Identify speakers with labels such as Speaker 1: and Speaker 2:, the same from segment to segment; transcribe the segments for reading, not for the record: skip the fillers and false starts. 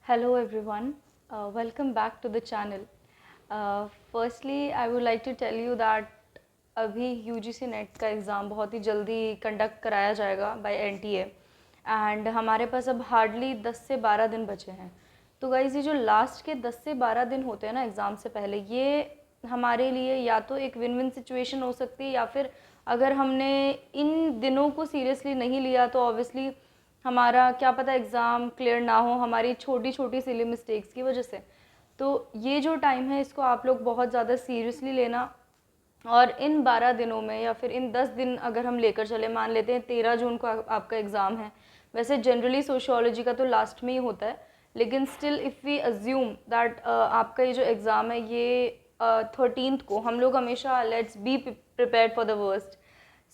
Speaker 1: Hello everyone, welcome back to the channel. Firstly, I would like to tell you that अभी UGC net का exam बहुत ही जल्दी conduct कराया जाएगा bye NTA and हमारे पास अब हार्डली 10 से 12 दिन बचे हैं। तो गाइज़ ये जो लास्ट के 10 से 12 दिन होते हैं ना एग्ज़ाम से पहले, ये हमारे लिए या तो एक विन विन सिचुएशन हो सकती है, या फिर अगर हमने इन दिनों को सीरियसली नहीं लिया तो ऑब्वियसली हमारा क्या पता एग्ज़ाम क्लियर ना हो हमारी छोटी छोटी सिली मिस्टेक्स की वजह से। तो ये जो टाइम है इसको आप लोग बहुत ज़्यादा सीरियसली लेना, और इन 12 दिनों में या फिर इन 10 दिन अगर हम लेकर चले, मान लेते हैं 13 जून को आपका एग्ज़ाम है। वैसे जनरली सोशियोलॉजी का तो लास्ट में ही होता है, लेकिन still if we assume that आपका ये जो एग्ज़ाम है ये 13th को, हम लोग हमेशा let's be prepared for the worst.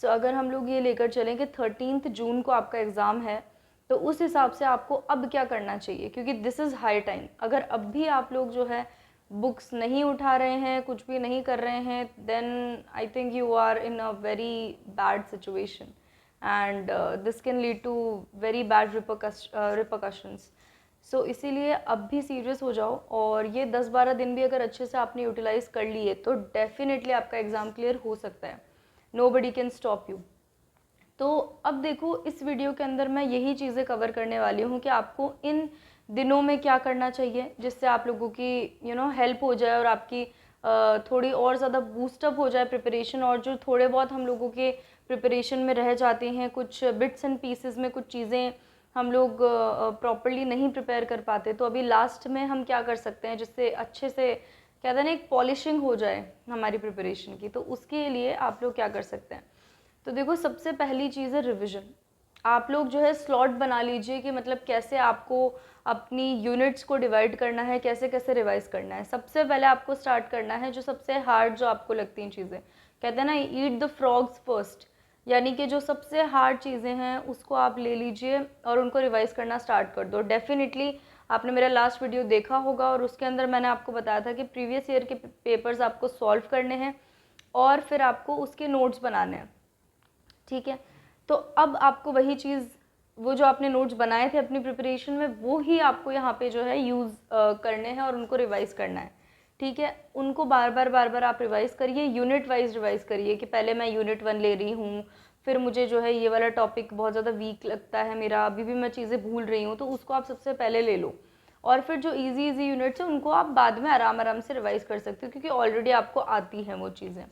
Speaker 1: So अगर हम लोग ये लेकर चलें कि 13th जून को आपका एग्ज़ाम है, तो उस हिसाब से आपको अब क्या करना चाहिए, क्योंकि दिस इज़ हाई टाइम। अगर अब भी आप लोग जो है बुक्स नहीं उठा रहे हैं, कुछ भी नहीं कर रहे हैं, then I think you are in a very bad situation and this can lead to very bad repercussions. So इसीलिए अब भी सीरियस हो जाओ, और ये 10-12 दिन भी अगर अच्छे से आपने यूटिलाइज़ कर लिए तो डेफिनेटली आपका एग्ज़ाम क्लियर हो सकता है। Nobody can stop you. तो अब देखो, इस वीडियो के अंदर मैं यही चीज़ें कवर करने वाली हूँ कि आपको इन दिनों में क्या करना चाहिए जिससे आप लोगों की हेल्प हो जाए और आपकी थोड़ी और ज़्यादा बूस्टअप हो जाए प्रिपरेशन। और जो थोड़े बहुत हम लोगों के प्रिपरेशन में रह जाते हैं, कुछ बिट्स एंड पीसेस में कुछ चीज़ें हम लोग प्रॉपरली नहीं प्रिपेयर कर पाते, तो अभी लास्ट में हम क्या कर सकते हैं जिससे अच्छे से, कहते हैं ना, एक पॉलिशिंग हो जाए हमारी प्रिपरेशन की। तो उसके लिए आप लोग क्या कर सकते हैं, तो देखो, सबसे पहली चीज़ है रिवीजन। आप लोग जो है स्लॉट बना लीजिए कि मतलब कैसे आपको अपनी यूनिट्स को डिवाइड करना है, कैसे कैसे रिवाइज करना है। सबसे पहले आपको स्टार्ट करना है जो सबसे हार्ड, जो आपको लगती हैं चीज़ें, कहते हैं ना ईट द फ्रॉग्स फर्स्ट, यानी कि जो सबसे हार्ड चीज़ें हैं उसको आप ले लीजिए और उनको रिवाइज करना स्टार्ट कर दो। डेफिनेटली आपने मेरा लास्ट वीडियो देखा होगा और उसके अंदर मैंने आपको बताया था कि प्रीवियस ईयर के पेपर्स आपको सॉल्व करने हैं और फिर आपको उसके नोट्स बनाने हैं। ठीक है, तो अब आपको वही चीज़, वो जो आपने नोट्स बनाए थे अपनी प्रिपरेशन में, वो ही आपको यहाँ पे जो है यूज़ करने हैं और उनको रिवाइज करना है। ठीक है, उनको बार बार आप रिवाइज करिए, यूनिट वाइज रिवाइज करिए कि पहले मैं यूनिट 1 ले रही हूँ, फिर मुझे जो है ये वाला टॉपिक बहुत ज़्यादा वीक लगता है मेरा, अभी भी मैं चीज़ें भूल रही हूँ, तो उसको आप सबसे पहले ले लो। और फिर जो इजी यूनिट्स हैं उनको आप बाद में आराम आराम से रिवाइज कर सकते हो, क्योंकि ऑलरेडी आपको आती हैं वो चीज़ें।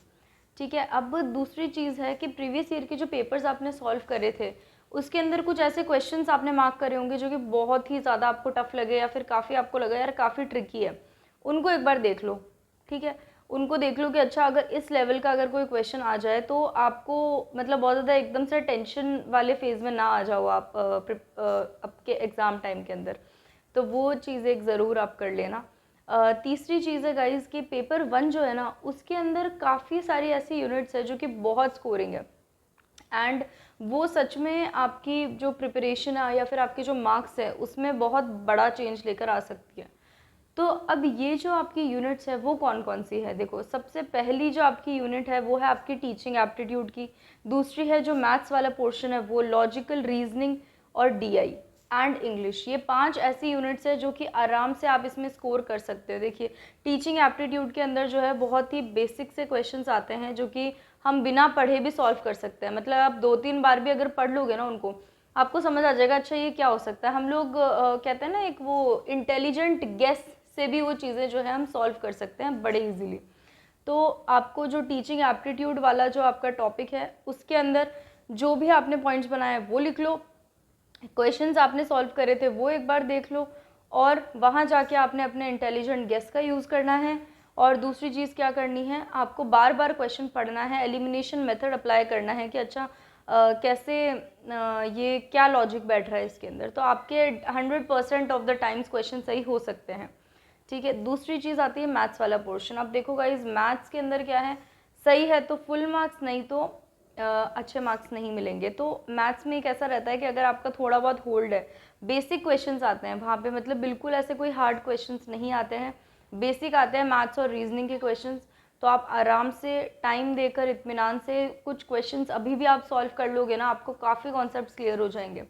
Speaker 1: ठीक है, अब दूसरी चीज़ है कि प्रीवियस ईयर के जो पेपर्स आपने सॉल्व करे थे उसके अंदर कुछ ऐसे क्वेश्चंस आपने मार्क करे होंगे जो कि बहुत ही ज़्यादा आपको टफ लगे, या फिर काफ़ी आपको लगा यार काफ़ी ट्रिकी है। उनको एक बार देख लो। ठीक है, उनको देख लो कि अच्छा, अगर इस लेवल का अगर कोई क्वेश्चन आ जाए तो आपको मतलब बहुत ज़्यादा एकदम से टेंशन वाले फेज़ में ना आ जाओ आप आपके एग्ज़ाम टाइम के अंदर। तो वो चीज़ एक ज़रूर आप कर लेना। तीसरी चीज़ है गाइज़ कि पेपर 1 जो है ना उसके अंदर काफ़ी सारी ऐसी यूनिट्स है जो कि बहुत स्कोरिंग है, एंड वो सच में आपकी जो प्रिपरेशन है या फिर आपके जो मार्क्स है उसमें बहुत बड़ा चेंज लेकर आ सकती है। तो अब ये जो आपकी यूनिट्स है वो कौन कौन सी है, देखो, सबसे पहली जो आपकी यूनिट है वो है आपकी टीचिंग एप्टीट्यूड की। दूसरी है जो मैथ्स वाला पोर्शन है वो लॉजिकल रीजनिंग और डीआई एंड इंग्लिश। ये 5 ऐसी यूनिट्स है जो कि आराम से आप इसमें स्कोर कर सकते हो। देखिए, टीचिंग एप्टीट्यूड के अंदर जो है बहुत ही बेसिक से क्वेश्चंस आते हैं जो कि हम बिना पढ़े भी सॉल्व कर सकते हैं। मतलब आप 2-3 बार भी अगर पढ़ लोगे ना उनको, आपको समझ आ जाएगा अच्छा ये क्या हो सकता है। हम लोग कहते हैं ना एक वो इंटेलिजेंट गेस से भी वो चीज़ें जो है हम सॉल्व कर सकते हैं बड़े इजीली। तो आपको जो टीचिंग एप्टीट्यूड वाला जो आपका टॉपिक है उसके अंदर जो भी आपने पॉइंट्स बनाए वो लिख लो, क्वेश्चंस आपने सॉल्व करे थे वो एक बार देख लो, और वहाँ जाके आपने अपने इंटेलिजेंट गेस का यूज़ करना है। और दूसरी चीज़ क्या करनी है, आपको बार बार क्वेश्चन पढ़ना है, एलिमिनेशन मेथड अप्लाई करना है कि अच्छा कैसे ये क्या लॉजिक बैठ रहा है इसके अंदर, तो आपके 100% ऑफ द टाइम्स क्वेश्चन सही हो सकते हैं। ठीक है, दूसरी चीज़ आती है मैथ्स वाला पोर्शन। अब देखो गाइज, मैथ्स के अंदर क्या है, सही है तो फुल मार्क्स, नहीं तो अच्छे मार्क्स नहीं मिलेंगे। तो मैथ्स में एक ऐसा रहता है कि अगर आपका थोड़ा बहुत होल्ड है, बेसिक क्वेश्चंस आते हैं वहाँ पे, मतलब बिल्कुल ऐसे कोई हार्ड क्वेश्चंस नहीं आते हैं, बेसिक आते हैं मैथ्स और रीजनिंग के क्वेश्चंस। तो आप आराम से टाइम देकर इत्मीनान से कुछ क्वेश्चंस अभी भी आप सॉल्व कर लोगे ना, आपको काफ़ी कॉन्सेप्ट्स क्लियर हो जाएंगे।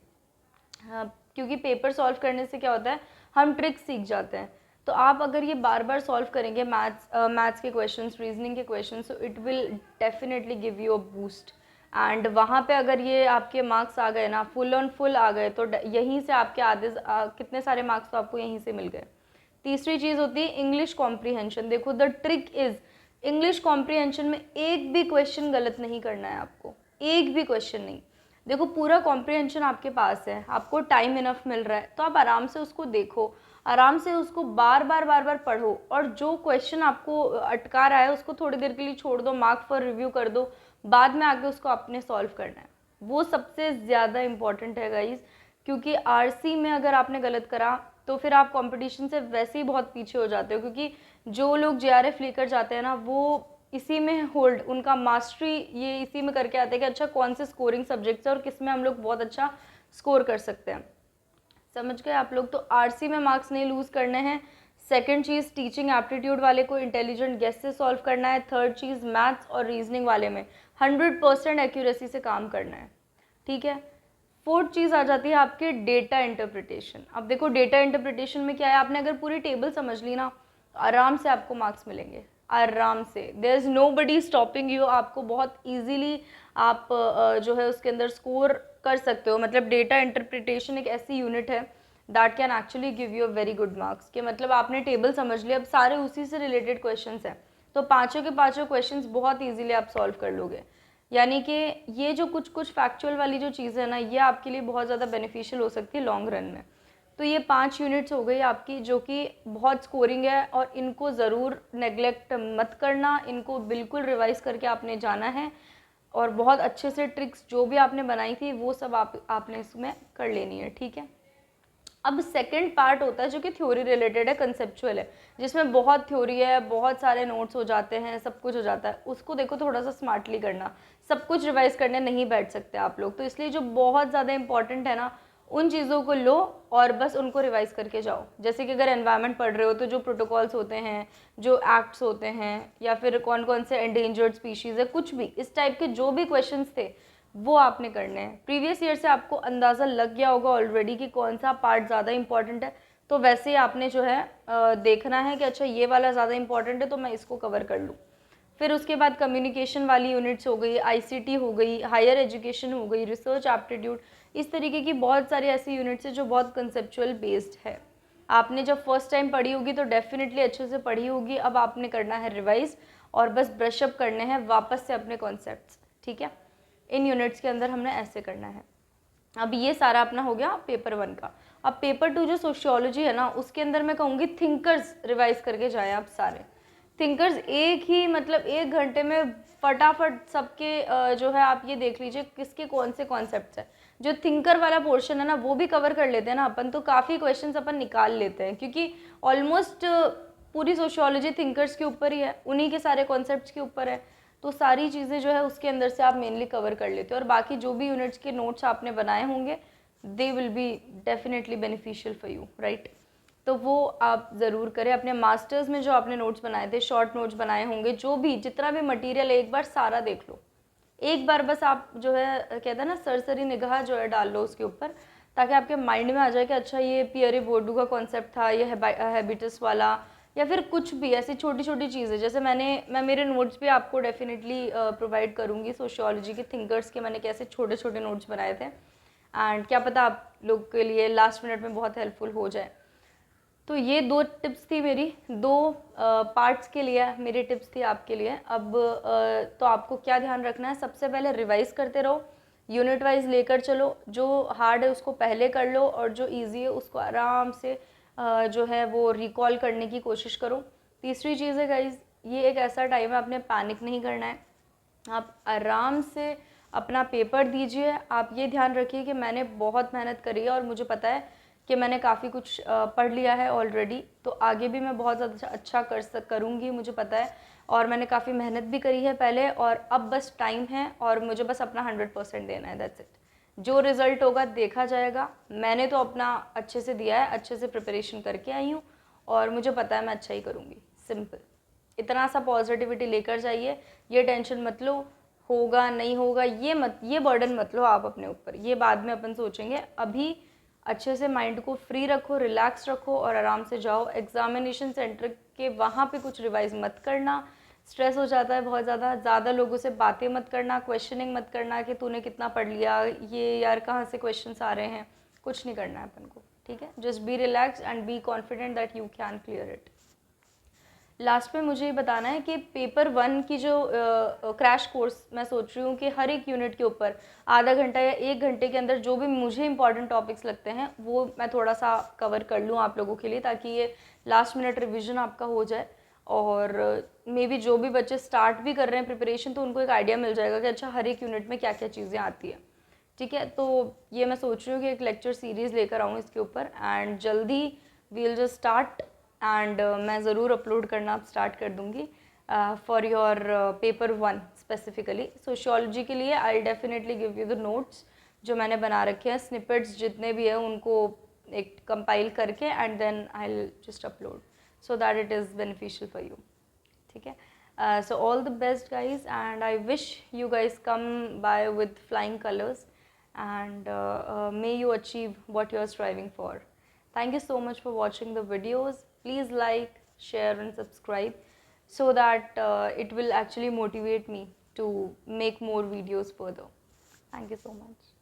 Speaker 1: हाँ, क्योंकि पेपर सॉल्व करने से क्या होता है, हम ट्रिक्स सीख जाते हैं। तो आप अगर ये बार बार सॉल्व करेंगे मैथ्स के क्वेश्चंस, रीजनिंग के क्वेश्चंस, तो it will definitely give you a boost. And वहाँ पे अगर ये आपके मार्क्स आ गए ना, फुल ऑन फुल आ गए, तो यहीं से आपके आधे कितने सारे मार्क्स तो आपको यहीं से मिल गए। तीसरी चीज़ होती है इंग्लिश कॉम्प्रीहेंशन। देखो the trick is, English comprehension में एक भी क्वेश्चन गलत नहीं करना है आपको, एक भी क्वेश्चन नहीं। देखो पूरा कॉम्प्रीहेंशन आपके पास है, आपको टाइम इनफ मिल रहा है, तो आप आराम से उसको देखो, आराम से उसको बार बार पढ़ो, और जो क्वेश्चन आपको अटका रहा है उसको थोड़ी देर के लिए छोड़ दो, मार्क फॉर रिव्यू कर दो, बाद में आके उसको आपने सॉल्व करना है। वो सबसे ज़्यादा इम्पॉर्टेंट है गाइज, क्योंकि आरसी में अगर आपने गलत करा तो फिर आप कंपटीशन से वैसे ही बहुत पीछे हो जाते हो, क्योंकि जो लोग जेआरएफ लेकर जाते हैं ना, वो इसी में होल्ड, उनका मास्टरी ये इसी में करके आते हैं कि अच्छा कौन से स्कोरिंग सब्जेक्ट्स है और किस में हम लोग बहुत अच्छा स्कोर कर सकते हैं। समझ गए आप लोग? तो आरसी में मार्क्स नहीं लूज़ करने हैं। सेकंड चीज़, टीचिंग एप्टीट्यूड वाले को इंटेलिजेंट गेस से सॉल्व करना है। थर्ड चीज़, मैथ्स और रीजनिंग वाले में 100% एक्यूरेसी से काम करना है, ठीक है। फोर्थ चीज़ आ जाती है आपके डेटा इंटरप्रिटेशन। अब देखो डेटा इंटरप्रिटेशन में क्या है, आपने अगर पूरी टेबल समझ ली ना, आराम से आपको मार्क्स मिलेंगे, आराम से। There is nobody stopping you. आपको बहुत ईजीली आप जो है उसके अंदर स्कोर कर सकते हो। मतलब डेटा इंटरप्रिटेशन एक ऐसी यूनिट है that can actually give you a very good marks. कि मतलब आपने टेबल समझ लिया, अब सारे उसी से रिलेटेड क्वेश्चंस हैं, तो पाँचों के पाँचों क्वेश्चंस बहुत ईजीली आप सॉल्व कर लोगे। यानी कि ये जो कुछ फैक्चुअल वाली जो चीज़ है ना, ये आपके लिए बहुत ज़्यादा बेनिफिशियल हो सकती है लॉन्ग रन में। तो ये 5 यूनिट्स हो गई आपकी, जो कि बहुत स्कोरिंग है, और इनको ज़रूर नेग्लेक्ट मत करना, इनको बिल्कुल रिवाइज करके आपने जाना है, और बहुत अच्छे से ट्रिक्स जो भी आपने बनाई थी वो सब आपने इसमें कर लेनी है, ठीक है। अब सेकंड पार्ट होता है जो कि थ्योरी रिलेटेड है, कंसेप्चुअल है, जिसमें बहुत थ्योरी है, बहुत सारे नोट्स हो जाते हैं, सब कुछ हो जाता है। उसको देखो थोड़ा सा स्मार्टली करना, सब कुछ रिवाइज करने नहीं बैठ सकते आप लोग, तो इसलिए जो बहुत ज़्यादा इंपॉर्टेंट है ना, उन चीज़ों को लो और बस उनको रिवाइज करके जाओ। जैसे कि अगर एनवायरनमेंट पढ़ रहे हो तो जो प्रोटोकॉल्स होते हैं, जो एक्ट्स होते हैं, या फिर कौन कौन से एंडेंजर्ड स्पीशीज़ है, कुछ भी इस टाइप के जो भी क्वेश्चंस थे वो आपने करने हैं। प्रीवियस ईयर से आपको अंदाज़ा लग गया होगा ऑलरेडी कि कौन सा पार्ट ज़्यादा इंपॉर्टेंट है, तो वैसे ही आपने जो है देखना है कि अच्छा ये वाला ज़्यादा इंपॉर्टेंट है तो मैं इसको कवर कर लूँ। फिर उसके बाद कम्युनिकेशन वाली यूनिट्स हो गई, आईसीटी हो गई, हायर एजुकेशन हो गई, रिसर्च एप्टीट्यूड, इस तरीके की बहुत सारी ऐसी यूनिट्स है जो बहुत कंसेप्चुअल बेस्ड है। आपने जब फर्स्ट टाइम पढ़ी होगी तो डेफिनेटली अच्छे से पढ़ी होगी, अब आपने करना है रिवाइज और बस ब्रशअप करने हैं वापस से अपने कॉन्सेप्ट्स, ठीक है। इन यूनिट्स के अंदर हमने ऐसे करना है। अब ये सारा अपना हो गया पेपर 1 का। अब पेपर 2 जो सोशियोलॉजी है ना, उसके अंदर मैं कहूँगी थिंकर्स रिवाइज करके जाए आप सारे। थिंकर्स एक ही मतलब 1 घंटे में फटाफट सबके जो है आप ये देख लीजिए किसके कौन से कॉन्सेप्ट्स हैं। जो थिंकर वाला पोर्शन है ना वो भी कवर कर लेते हैं ना अपन, तो काफ़ी क्वेश्चंस अपन निकाल लेते हैं, क्योंकि ऑलमोस्ट पूरी सोशियोलॉजी थिंकर्स के ऊपर ही है, उन्हीं के सारे कॉन्सेप्ट्स के ऊपर है। तो सारी चीज़ें जो है उसके अंदर से आप मेनली कवर कर लेते हो, और बाकी जो भी यूनिट्स के नोट्स आपने बनाए होंगे they will be definitely beneficial for you, right. तो वो आप ज़रूर करें। अपने मास्टर्स में जो आपने नोट्स बनाए थे, शॉर्ट नोट्स बनाए होंगे, जो भी जितना भी मटेरियल है एक बार सारा देख लो। एक बार बस आप जो है कहते हैं ना सरसरी निगाह जो है डाल लो उसके ऊपर, ताकि आपके माइंड में आ जाए कि अच्छा ये पियरे बोर्डू का कॉन्सेप्ट था, ये हैबिटस वाला, या फिर कुछ भी ऐसी छोटी छोटी चीज़ें। जैसे मैं मेरे नोट्स भी आपको डेफिनेटली प्रोवाइड करूँगी सोशियोलॉजी के थिंकर्स के, मैंने कैसे छोटे छोटे नोट्स बनाए थे, एंड क्या पता आप लोग के लिए लास्ट मिनट में बहुत हेल्पफुल हो जाए। तो ये 2 टिप्स थी मेरी, 2 पार्ट्स के लिए मेरी टिप्स थी आपके लिए। अब तो आपको क्या ध्यान रखना है, सबसे पहले रिवाइज करते रहो, यूनिट वाइज लेकर चलो, जो हार्ड है उसको पहले कर लो और जो इजी है उसको आराम से जो है वो रिकॉल करने की कोशिश करो। तीसरी चीज़ है गाइज, ये एक ऐसा टाइम है आपने पैनिक नहीं करना है, आप आराम से अपना पेपर दीजिए। आप ये ध्यान रखिए कि मैंने बहुत मेहनत करी है और मुझे पता है कि मैंने काफ़ी कुछ पढ़ लिया है ऑलरेडी, तो आगे भी मैं बहुत ज़्यादा अच्छा करूँगी, मुझे पता है, और मैंने काफ़ी मेहनत भी करी है पहले, और अब बस टाइम है और मुझे बस अपना 100% देना है, दैट्स इट। जो रिज़ल्ट होगा देखा जाएगा, मैंने तो अपना अच्छे से दिया है, अच्छे से प्रिपरेशन करके आई हूँ, और मुझे पता है मैं अच्छा ही करूँगी, सिंपल। इतना सा पॉजिटिविटी लेकर जाइए, ये टेंशन मत लो होगा नहीं होगा, ये बर्डन मत लो आप अपने ऊपर, ये बाद में अपन सोचेंगे। अभी अच्छे से माइंड को फ्री रखो, रिलैक्स रखो और आराम से जाओ एग्जामिनेशन सेंटर के। वहाँ पे कुछ रिवाइज मत करना, स्ट्रेस हो जाता है बहुत ज़्यादा लोगों से बातें मत करना, क्वेश्चनिंग मत करना कि तूने कितना पढ़ लिया, ये यार कहाँ से क्वेश्चंस आ रहे हैं, कुछ नहीं करना है अपन को, ठीक है। Just be relax and be confident that you can clear it. Last में मुझे ये बताना है कि पेपर 1 की जो क्रैश कोर्स मैं सोच रही हूँ कि हर एक यूनिट के ऊपर आधा घंटा या 1 घंटे के अंदर जो भी मुझे इंपॉर्टेंट टॉपिक्स लगते हैं वो मैं थोड़ा सा कवर कर लूँ आप लोगों के लिए, ताकि ये लास्ट मिनट रिवीजन आपका हो जाए। और मे बी जो भी बच्चे स्टार्ट भी कर रहे हैं प्रिपरेशन, तो उनको एक आइडिया मिल जाएगा कि अच्छा हर एक यूनिट में क्या क्या चीज़ें आती है, ठीक है। तो ये मैं सोच रही हूँ कि एक लेक्चर सीरीज़ लेकर आऊँ इसके ऊपर, एंड जल्दी वील जस्ट स्टार्ट। एंड मैं ज़रूर अपलोड करना अब स्टार्ट कर दूँगी for your paper 1 specifically. Sociology के लिए I definitely give you the notes जो मैंने बना रखे हैं, स्निपेट्स जितने भी हैं उनको एक कंपाइल करके, and then I will just upload so that it is beneficial for you, ठीक है। So all the best guys, and I wish you guys come by with flying colors, and may you achieve what you are striving for. Thank you so much for watching the videos. Please like, share and subscribe so that it will actually motivate me to make more videos further. Thank you so much.